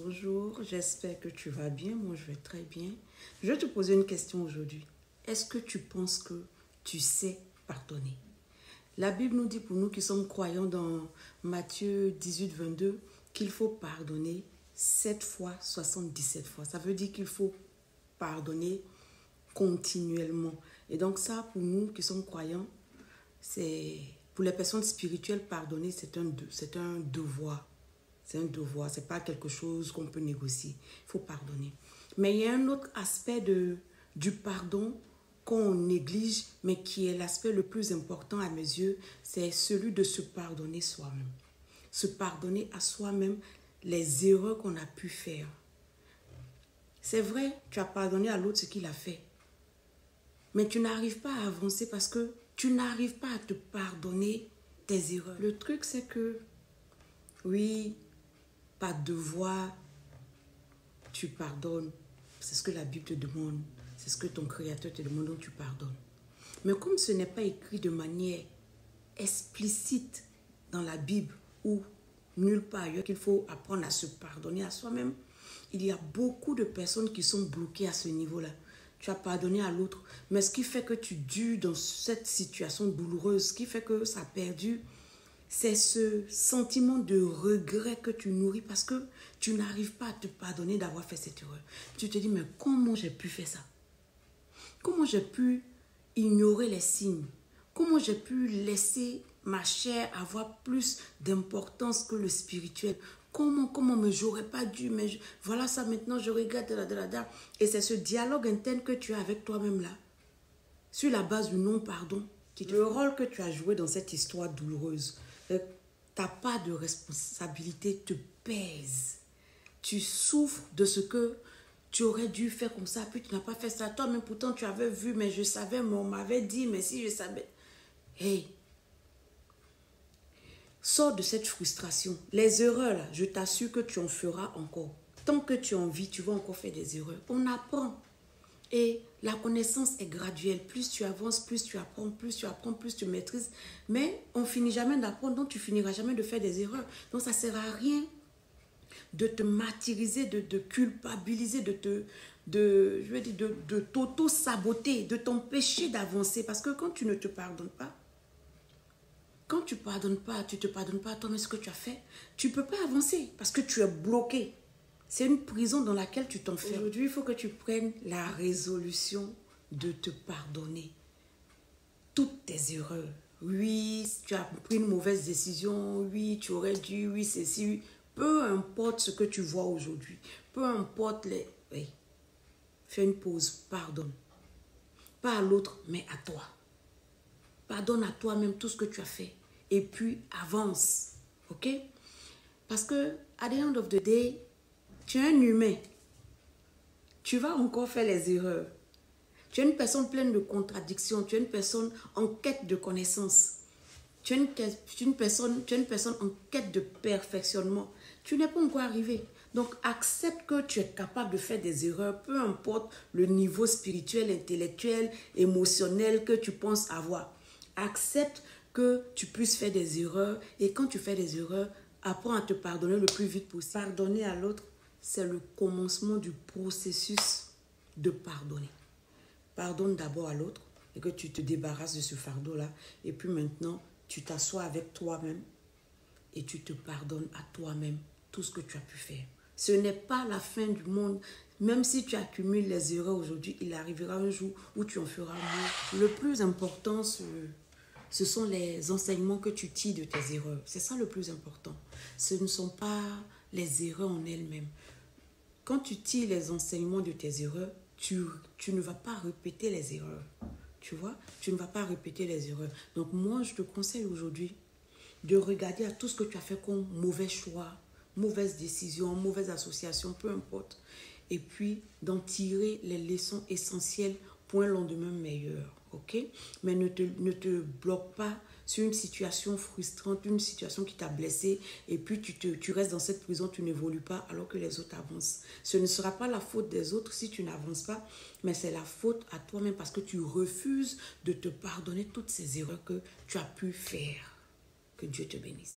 Bonjour, j'espère que tu vas bien. Moi, je vais très bien. Je vais te poser une question aujourd'hui. Est-ce que tu penses que tu sais pardonner? La Bible nous dit pour nous qui sommes croyants dans Matthieu 18, 22 qu'il faut pardonner 7 fois, 77 fois. Ça veut dire qu'il faut pardonner continuellement. Et donc ça, pour nous qui sommes croyants, c'est pour les personnes spirituelles, pardonner, c'est un devoir. C'est un devoir, ce n'est pas quelque chose qu'on peut négocier. Il faut pardonner. Mais il y a un autre aspect du pardon qu'on néglige, mais qui est l'aspect le plus important à mes yeux, c'est celui de se pardonner soi-même. Se pardonner à soi-même les erreurs qu'on a pu faire. C'est vrai, tu as pardonné à l'autre ce qu'il a fait. Mais tu n'arrives pas à avancer parce que tu n'arrives pas à te pardonner tes erreurs. Le truc, c'est que, oui, par devoir, tu pardonnes. C'est ce que la Bible te demande. C'est ce que ton Créateur te demande, donc tu pardonnes. Mais comme ce n'est pas écrit de manière explicite dans la Bible ou nulle part ailleurs qu'il faut apprendre à se pardonner à soi-même, il y a beaucoup de personnes qui sont bloquées à ce niveau-là. Tu as pardonné à l'autre, mais ce qui fait que tu dures dans cette situation douloureuse, ce qui fait que ça perdure, c'est ce sentiment de regret que tu nourris parce que tu n'arrives pas à te pardonner d'avoir fait cette erreur. Tu te dis, mais comment j'ai pu faire ça? Comment j'ai pu ignorer les signes? Comment j'ai pu laisser ma chair avoir plus d'importance que le spirituel? Comment, mais j'aurais pas dû, mais voilà ça maintenant, je regrette, et c'est ce dialogue interne que tu as avec toi-même là, sur la base du non-pardon, le rôle que tu as joué dans cette histoire douloureuse. Ta part de responsabilité te pèse. Tu souffres de ce que tu aurais dû faire comme ça, puis tu n'as pas fait ça. Toi, mais pourtant tu avais vu, mais je savais, mais on m'avait dit, mais si je savais. Hey, sors de cette frustration. Les erreurs, là, je t'assure que tu en feras encore. Tant que tu en vis, tu vas encore faire des erreurs. On apprend. Et la connaissance est graduelle. Plus tu avances, plus tu apprends, plus tu maîtrises. Mais on ne finit jamais d'apprendre, donc tu finiras jamais de faire des erreurs. Donc ça ne sert à rien de te martyriser, de te culpabiliser, de t'auto-saboter, de t'empêcher d'avancer. Parce que quand tu ne te pardonnes pas, quand tu ne pardonnes pas, tu ne te pardonnes pas à toi-même ce que tu as fait, tu ne peux pas avancer parce que tu es bloqué. C'est une prison dans laquelle tu t'enfermes. Aujourd'hui, il faut que tu prennes la résolution de te pardonner toutes tes erreurs. Oui, tu as pris une mauvaise décision. Oui, tu aurais dû. Oui, ceci. Oui. Peu importe ce que tu vois aujourd'hui. Peu importe les... Oui. Fais une pause. Pardonne. Pas à l'autre, mais à toi. Pardonne à toi-même tout ce que tu as fait. Et puis, avance. OK? Parce que, at the end of the day, tu es un humain. Tu vas encore faire les erreurs. Tu es une personne pleine de contradictions. Tu es une personne en quête de connaissances. Tu es une personne en quête de perfectionnement. Tu n'es pas encore arrivé. Donc, accepte que tu es capable de faire des erreurs, peu importe le niveau spirituel, intellectuel, émotionnel que tu penses avoir. Accepte que tu puisses faire des erreurs. Et quand tu fais des erreurs, apprends à te pardonner le plus vite possible. Pardonner à l'autre, c'est le commencement du processus de pardonner. Pardonne d'abord à l'autre et que tu te débarrasses de ce fardeau-là. Et puis maintenant, tu t'assois avec toi-même et tu te pardonnes à toi-même tout ce que tu as pu faire. Ce n'est pas la fin du monde. Même si tu accumules les erreurs aujourd'hui, il arrivera un jour où tu en feras moins. Le plus important, ce sont les enseignements que tu tires de tes erreurs. C'est ça le plus important. Ce ne sont pas les erreurs en elles-mêmes. Quand tu tires les enseignements de tes erreurs, tu ne vas pas répéter les erreurs. Tu vois? Tu ne vas pas répéter les erreurs. Donc moi, je te conseille aujourd'hui de regarder à tout ce que tu as fait comme mauvais choix, mauvaise décision, mauvaise association, peu importe. Et puis d'en tirer les leçons essentielles pour un lendemain meilleur. Ok? Mais ne te bloque pas sur une situation frustrante, une situation qui t'a blessé, et puis tu restes dans cette prison, tu n'évolues pas alors que les autres avancent. Ce ne sera pas la faute des autres si tu n'avances pas, mais c'est la faute à toi-même parce que tu refuses de te pardonner toutes ces erreurs que tu as pu faire. Que Dieu te bénisse.